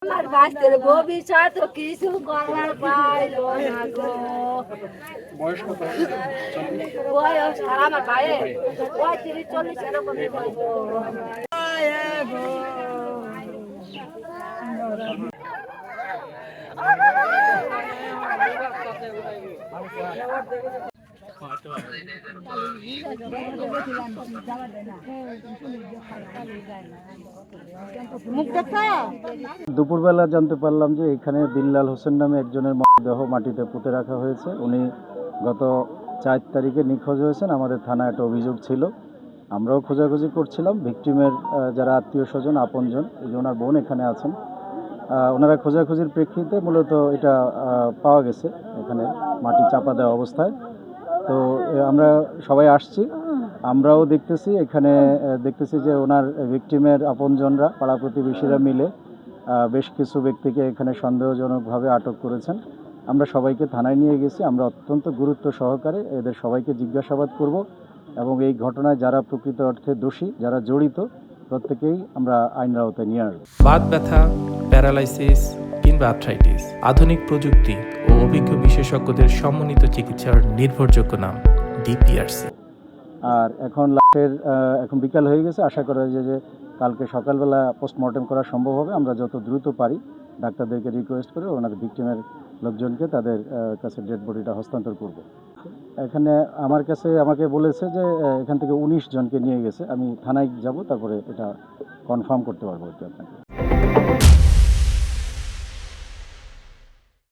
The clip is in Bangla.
আমার বাস্তের ভবিষ্যৎ কিছু করার পাইলো না গো। বয়স কত? বয়স আর আমার ভাইয়ে 35-40 এরকমই হইব। দুপুরবেলা জানতে পারলাম যে এখানে বিল্লাল হোসেন নামে একজনের মরদেহ মাটিতে পুঁতে রাখা হয়েছে। উনি গত 4 তারিখে নিখোঁজ হয়েছেন। আমাদের থানায় একটা অভিযোগ ছিল, আমরাও খোঁজাখুঁজি করছিলাম। ভিকটিমের যারা আত্মীয় স্বজন আপনজন, এই যে ওনার বোন এখানে আছেন, ওনারা খোঁজাখুঁজির প্রেক্ষিতে মূলত এটা পাওয়া গেছে এখানে মাটি চাপা দেওয়া অবস্থায়। তো আমরা সবাই আসছি, আমরাও দেখতেছি এখানে, দেখতেছি যে ওনার ভিকটিমের আপনজনরা পাড়া প্রতিবেশীরা মিলে বেশ কিছু ব্যক্তিকে এখানে সন্দেহজনকভাবে আটক করেছেন। আমরা সবাইকে থানায় নিয়ে গেছি। আমরা অত্যন্ত গুরুত্ব সহকারে এদের সবাইকে জিজ্ঞাসাবাদ করব এবং এই ঘটনায় যারা প্রকৃত অর্থে দোষী, যারা জড়িত, প্রত্যেকেই আমরা আইনের আওতায় নিয়ে আসব। বাত ব্যথা, প্যারালাইসিস কিংবা আর্থ্রাইটিস, আধুনিক প্রযুক্তি ও অভিজ্ঞ বিশেষজ্ঞদের সমন্বিত চিকিৎসার নির্ভরযোগ্য নাম ডিপিআরসি। আর এখন এখন বিকাল হয়ে গেছে, আশা করা যায় যে কালকে সকালবেলা পোস্টমর্টেম করা সম্ভব হবে। আমরা যত দ্রুত পারি ডাক্তারদেরকে রিকোয়েস্ট করে ওনাদের ভিকটিমের লোকজনকে তাদের কাছে ডেড বডিটা হস্তান্তর করব। এখানে আমাকে বলেছে যে এখান থেকে 19 জনকে নিয়ে গেছে। আমি থানায় যাব, তারপরে এটা কনফার্ম করতে পারবো আপনাকে।